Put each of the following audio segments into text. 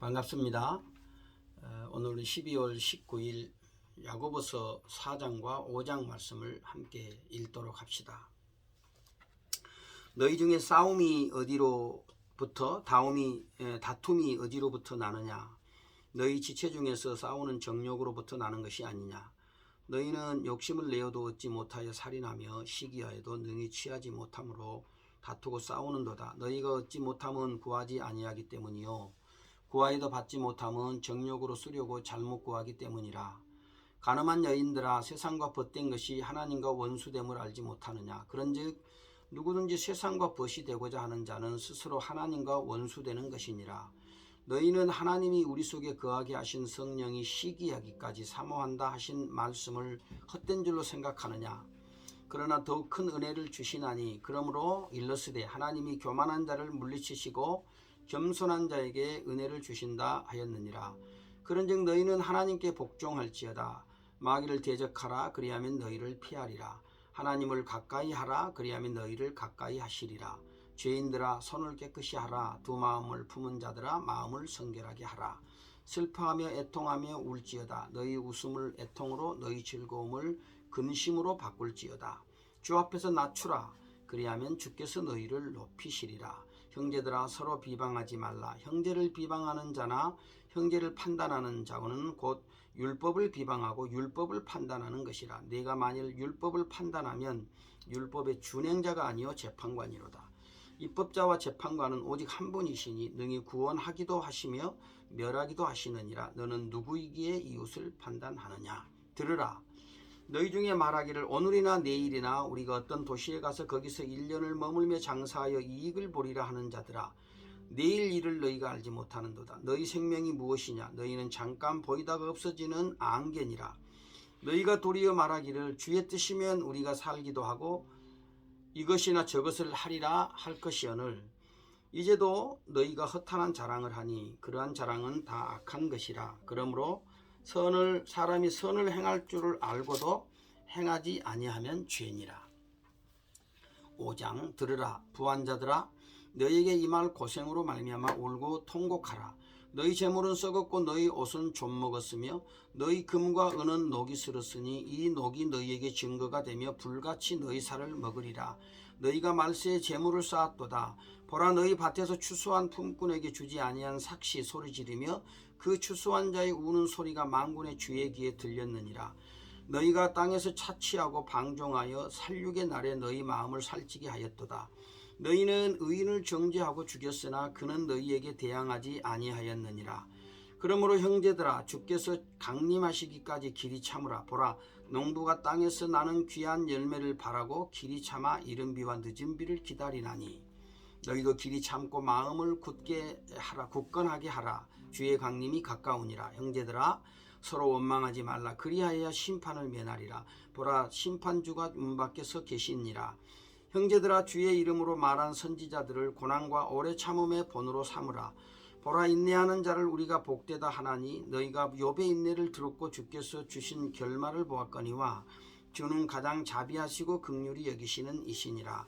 반갑습니다. 오늘은 12월 19일 야고보서 4장과 5장 말씀을 함께 읽도록 합시다. 너희 중에 다툼이 어디로부터 나느냐? 너희 지체 중에서 싸우는 정욕으로부터 나는 것이 아니냐? 너희는 욕심을 내어도 얻지 못하여 살인하며 시기하여도 능히 취하지 못함으로 다투고 싸우는도다. 너희가 얻지 못함은 구하지 아니하기 때문이요 구하여도 받지 못함은 정욕으로 쓰려고 잘못 구하기 때문이라. 가늠한 여인들아, 세상과 벗된 것이 하나님과 원수됨을 알지 못하느냐? 그런즉 누구든지 세상과 벗이 되고자 하는 자는 스스로 하나님과 원수되는 것이니라. 너희는 하나님이 우리 속에 거하게 하신 성령이 시기하기까지 사모한다 하신 말씀을 헛된 줄로 생각하느냐? 그러나 더욱 큰 은혜를 주시나니 그러므로 일러스되 하나님이 교만한 자를 물리치시고 겸손한 자에게 은혜를 주신다 하였느니라. 그런즉 너희는 하나님께 복종할지어다. 마귀를 대적하라, 그리하면 너희를 피하리라. 하나님을 가까이 하라, 그리하면 너희를 가까이 하시리라. 죄인들아, 손을 깨끗이 하라. 두 마음을 품은 자들아, 마음을 성결하게 하라. 슬퍼하며 애통하며 울지어다. 너희 웃음을 애통으로, 너희 즐거움을 근심으로 바꿀지어다. 주 앞에서 낮추라. 그리하면 주께서 너희를 높이시리라. 형제들아, 서로 비방하지 말라. 형제를 비방하는 자나 형제를 판단하는 자고는 곧 율법을 비방하고 율법을 판단하는 것이라. 네가 만일 율법을 판단하면 율법의 준행자가 아니요 재판관이로다. 입법자와 재판관은 오직 한 분이시니 능히 구원하기도 하시며 멸하기도 하시느니라. 너는 누구이기에 이웃을 판단하느냐? 들으라. 너희 중에 말하기를 오늘이나 내일이나 우리가 어떤 도시에 가서 거기서 1년을 머물며 장사하여 이익을 보리라 하는 자들아, 내일 일을 너희가 알지 못하는도다. 너희 생명이 무엇이냐? 너희는 잠깐 보이다가 없어지는 안개니라. 너희가 도리어 말하기를 주의 뜻이면 우리가 살기도 하고 이것이나 저것을 하리라 할 것이오늘 이제도 너희가 허탄한 자랑을 하니 그러한 자랑은 다 악한 것이라. 그러므로 사람이 선을 행할 줄을 알고도 행하지 아니하면 죄니라. 5장 들으라. 부한자들아, 너희에게 임할 고생으로 말미암아 울고 통곡하라. 너희 재물은 썩었고 너희 옷은 좀 먹었으며 너희 금과 은은 녹이 슬었으니 이 녹이 너희에게 증거가 되며 불같이 너희 살을 먹으리라. 너희가 말세에 재물을 쌓았도다. 보라, 너희 밭에서 추수한 품꾼에게 주지 아니한 삭시 소리 지르며 그 추수한 자의 우는 소리가 만군의 주의 귀에 들렸느니라. 너희가 땅에서 차치하고 방종하여 살육의 날에 너희 마음을 살찌게 하였도다. 너희는 의인을 정죄하고 죽였으나 그는 너희에게 대항하지 아니하였느니라. 그러므로 형제들아, 주께서 강림하시기까지 길이 참으라. 보라, 농부가 땅에서 나는 귀한 열매를 바라고 길이 참아 이른 비와 늦은 비를 기다리나니 너희도 길이 참고 마음을 굳건하게 하라. 주의 강림이 가까우니라. 형제들아, 서로 원망하지 말라. 그리하여야 심판을 면하리라. 보라, 심판주가 문 밖에 서 계시니라. 형제들아, 주의 이름으로 말한 선지자들을 고난과 오래 참음의 본으로 삼으라. 보라, 인내하는 자를 우리가 복되다 하나니 너희가 욥의 인내를 들었고 주께서 주신 결말을 보았거니와 주는 가장 자비하시고 긍휼히 여기시는 이시니라.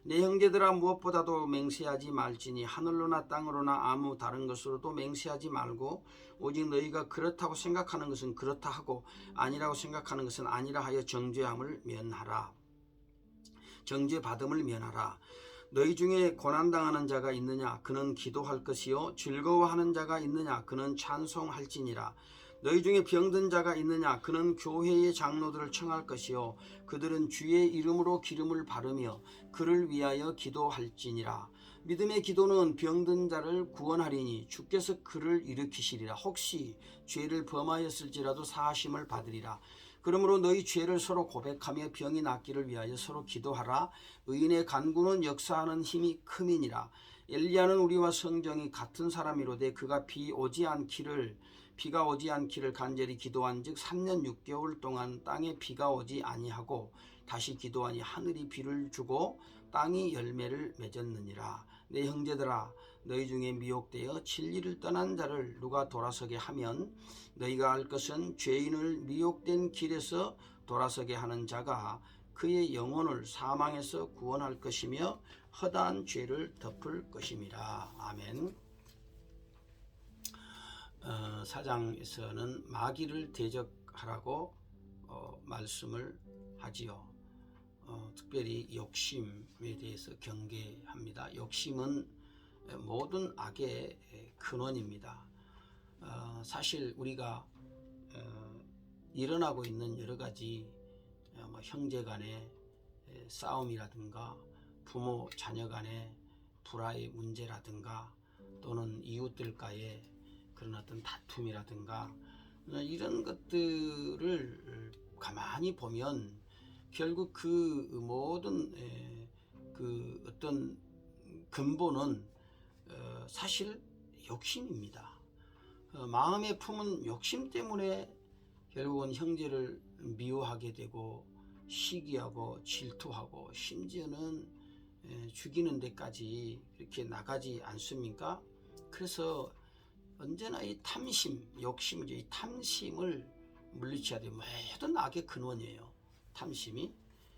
내 형제들아, 무엇보다도 맹세하지 말지니 하늘로나 땅으로나 아무 다른 것으로도 맹세하지 말고 오직 너희가 그렇다고 생각하는 것은 그렇다 하고 아니라고 생각하는 것은 아니라 하여 정죄받음을 면하라. 너희 중에 고난당하는 자가 있느냐? 그는 기도할 것이요 즐거워하는 자가 있느냐? 그는 찬송할지니라. 너희 중에 병든 자가 있느냐? 그는 교회의 장로들을 청할 것이요 그들은 주의 이름으로 기름을 바르며 그를 위하여 기도할지니라. 믿음의 기도는 병든 자를 구원하리니 주께서 그를 일으키시리라. 혹시 죄를 범하였을지라도 사하심을 받으리라. 그러므로 너희 죄를 서로 고백하며 병이 낫기를 위하여 서로 기도하라. 의인의 간구는 역사하는 힘이 큼이니라. 엘리야는 우리와 성정이 같은 사람이로되 그가 비가 오지 않기를 간절히 기도한즉 3년 6개월 동안 땅에 비가 오지 아니하고 다시 기도하니 하늘이 비를 주고 땅이 열매를 맺었느니라. 내 형제들아, 너희 중에 미혹되어 진리를 떠난 자를 누가 돌아서게 하면 너희가 알 것은 죄인을 미혹된 길에서 돌아서게 하는 자가 그의 영혼을 사망에서 구원할 것이며 허다한 죄를 덮을 것임이라. 아멘. 4장에서는 마귀를 대적하라고 말씀을 하지요. 특별히 욕심에 대해서 경계합니다. 욕심은 모든 악의 근원입니다. 사실 우리가 일어나고 있는 여러 가지 형제 간의 싸움이라든가 부모 자녀 간의 불화의 문제라든가 또는 이웃들과의 그런 어떤 다툼이라든가 이런 것들을 가만히 보면 결국 그 모든 그 어떤 근본은 사실 욕심입니다. 마음에 품은 욕심 때문에 결국은 형제를 미워하게 되고 시기하고 질투하고 심지어는 죽이는 데까지 이렇게 나가지 않습니까? 그래서 언제나 이 탐심, 욕심이죠. 이 탐심을 물리쳐야 돼요. 모든 악의 근원이에요. 탐심이.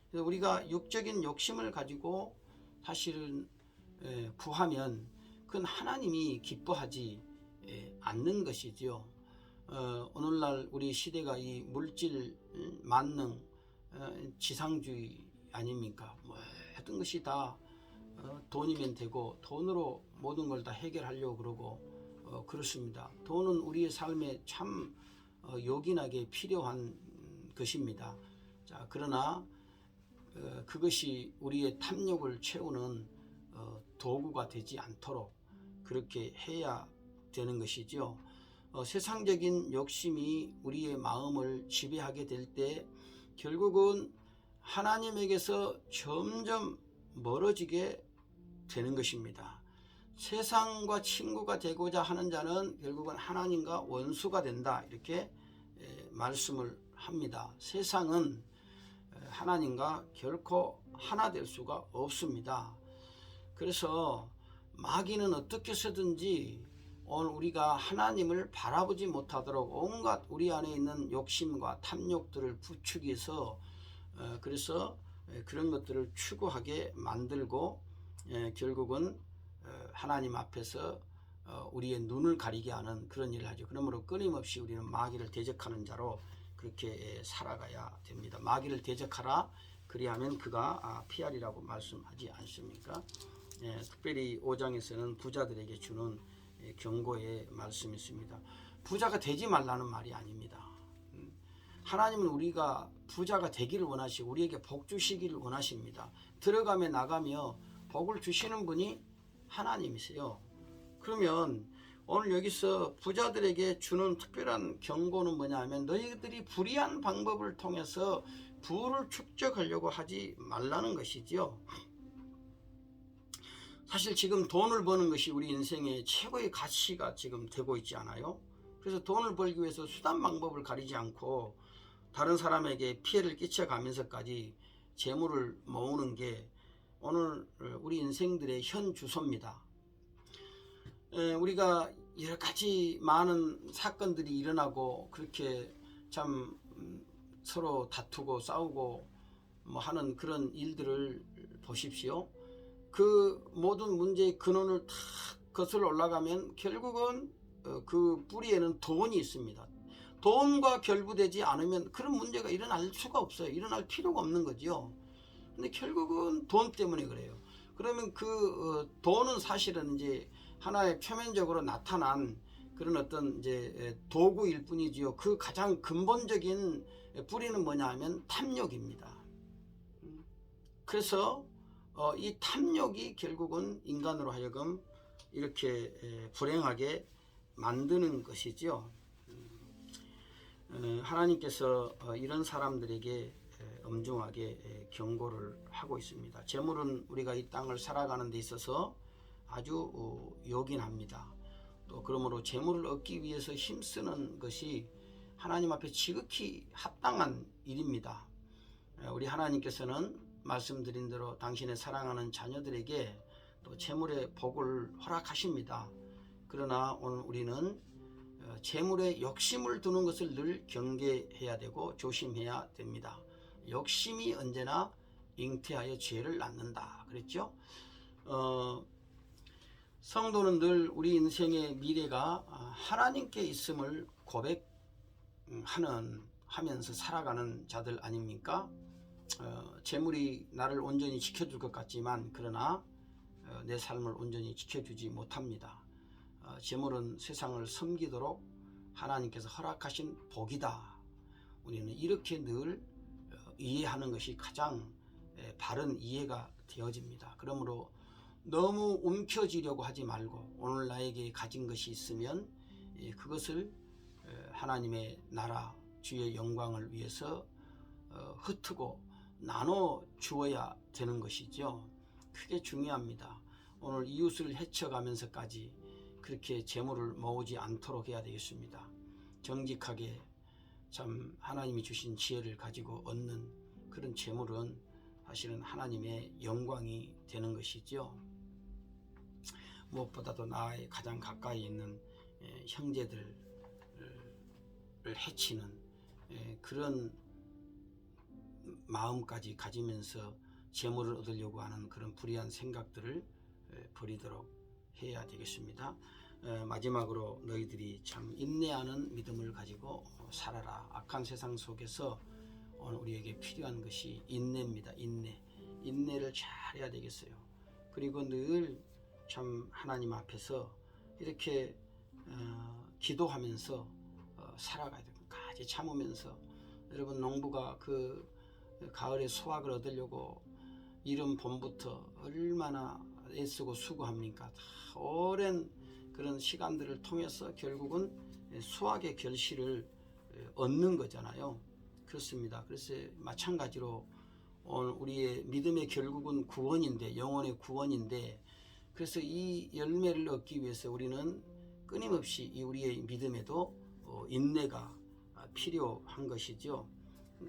그래서 우리가 육적인 욕심을 가지고 사실은 구하면 그건 하나님이 기뻐하지 않는 것이죠. 오늘날 우리 시대가 이 물질 만능 지상주의 아닙니까? 모든 것이 다 돈이면 되고 돈으로 모든 걸 다 해결하려고 그러고 그렇습니다. 돈은 우리의 삶에 참 요긴하게 필요한 것입니다. 자, 그러나 그것이 우리의 탐욕을 채우는 도구가 되지 않도록 그렇게 해야 되는 것이죠. 세상적인 욕심이 우리의 마음을 지배하게 될 때 결국은 하나님에게서 점점 멀어지게 되는 것입니다. 세상과 친구가 되고자 하는 자는 결국은 하나님과 원수가 된다, 이렇게 말씀을 합니다. 세상은 하나님과 결코 하나 될 수가 없습니다. 그래서 마귀는 어떻게 해서든지 오늘 우리가 하나님을 바라보지 못하도록 온갖 우리 안에 있는 욕심과 탐욕들을 부추겨서 그래서 그런 것들을 추구하게 만들고 결국은 하나님 앞에서 우리의 눈을 가리게 하는 그런 일을 하죠. 그러므로 끊임없이 우리는 마귀를 대적하는 자로 그렇게 살아가야 됩니다. 마귀를 대적하라, 그리하면 그가 피하리라고 말씀하지 않습니까? 특별히 5장에서는 부자들에게 주는 경고의 말씀이 있습니다. 부자가 되지 말라는 말이 아닙니다. 하나님은 우리가 부자가 되기를 원하시고 우리에게 복 주시기를 원하십니다. 들어가며 나가며 복을 주시는 분이 하나님이세요. 그러면 오늘 여기서 부자들에게 주는 특별한 경고는 뭐냐 하면 너희들이 불의한 방법을 통해서 부를 축적하려고 하지 말라는 것이지요. 사실 지금 돈을 버는 것이 우리 인생의 최고의 가치가 지금 되고 있지 않아요? 그래서 돈을 벌기 위해서 수단 방법을 가리지 않고 다른 사람에게 피해를 끼쳐가면서까지 재물을 모으는 게 오늘 우리 인생들의 현 주소입니다. 우리가 여러 가지 많은 사건들이 일어나고 그렇게 참 서로 다투고 싸우고 뭐 하는 그런 일들을 보십시오. 그 모든 문제의 근원을 다 거슬러 올라가면 결국은 그 뿌리에는 돈이 있습니다. 돈과 결부되지 않으면 그런 문제가 일어날 수가 없어요. 일어날 필요가 없는 거죠. 근데 결국은 돈 때문에 그래요. 그러면 그 돈은 사실은 이제 하나의 표면적으로 나타난 그런 어떤 이제 도구일 뿐이지요. 그 가장 근본적인 뿌리는 뭐냐 하면 탐욕입니다. 그래서 이 탐욕이 결국은 인간으로 하여금 이렇게 불행하게 만드는 것이죠. 하나님께서 이런 사람들에게 엄중하게 경고를 하고 있습니다. 재물은 우리가 이 땅을 살아가는 데 있어서 아주 요긴합니다. 또 그러므로 재물을 얻기 위해서 힘쓰는 것이 하나님 앞에 지극히 합당한 일입니다. 우리 하나님께서는 말씀드린 대로 당신의 사랑하는 자녀들에게 또 재물의 복을 허락하십니다. 그러나 오늘 우리는 재물에 욕심을 두는 것을 늘 경계해야 되고 조심해야 됩니다. 욕심이 언제나 잉태하여 죄를 낳는다 그랬죠. 성도는 늘 우리 인생의 미래가 하나님께 있음을 고백하면서 살아가는 자들 아닙니까? 재물이 나를 온전히 지켜줄 것 같지만 그러나 내 삶을 온전히 지켜주지 못합니다. 재물은 세상을 섬기도록 하나님께서 허락하신 복이다. 우리는 이렇게 늘 이해하는 것이 가장 바른 이해가 되어집니다. 그러므로 너무 움켜쥐려고 하지 말고 오늘 나에게 가진 것이 있으면 그것을 하나님의 나라 주의 영광을 위해서 흩트고 나눠 주어야 되는 것이죠. 크게 중요합니다. 오늘 이웃을 해쳐가면서까지 그렇게 재물을 모으지 않도록 해야 되겠습니다. 정직하게 참 하나님이 주신 지혜를 가지고 얻는 그런 재물은 사실은 하나님의 영광이 되는 것이죠. 무엇보다도 나의 가장 가까이 있는 형제들을 해치는 그런 마음까지 가지면서 재물을 얻으려고 하는 그런 불의한 생각들을 버리도록 해야 되겠습니다. 마지막으로 너희들이 참 인내하는 믿음을 가지고 살아라. 악한 세상 속에서 오늘 우리에게 필요한 것이 인내입니다. 인내를 잘 해야 되겠어요. 그리고 늘 참 하나님 앞에서 이렇게 기도하면서 살아가야 됩니다. 까지 참으면서 여러분 농부가 그 가을에 수확을 얻으려고 이른 봄부터 얼마나 애쓰고 수고합니까? 다 오랜 그런 시간들을 통해서 결국은 수확의 결실을 얻는 거잖아요. 그렇습니다. 그래서 마찬가지로 오늘 우리의 믿음의 결국은 구원인데, 영혼의 구원인데, 그래서 이 열매를 얻기 위해서 우리는 끊임없이 이 우리의 믿음에도 인내가 필요한 것이죠.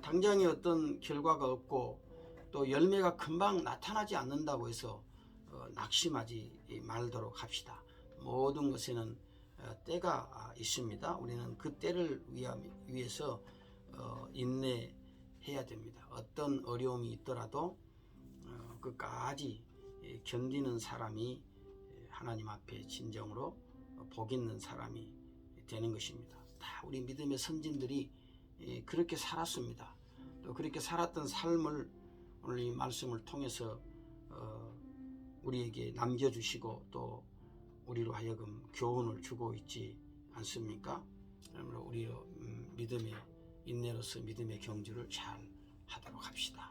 당장에 어떤 결과가 없고 또 열매가 금방 나타나지 않는다고 해서 낙심하지 말도록 합시다. 모든 것에는 때가 있습니다. 우리는 그 때를 위해서 인내해야 됩니다. 어떤 어려움이 있더라도 끝까지 견디는 사람이 하나님 앞에 진정으로 복 있는 사람이 되는 것입니다. 다 우리 믿음의 선진들이 그렇게 살았습니다. 또 그렇게 살았던 삶을 오늘 이 말씀을 통해서 우리에게 남겨주시고 또 우리로 하여금 교훈을 주고 있지 않습니까? 그러므로 우리 믿음의 인내로서 믿음의 경주를 잘 하도록 합시다.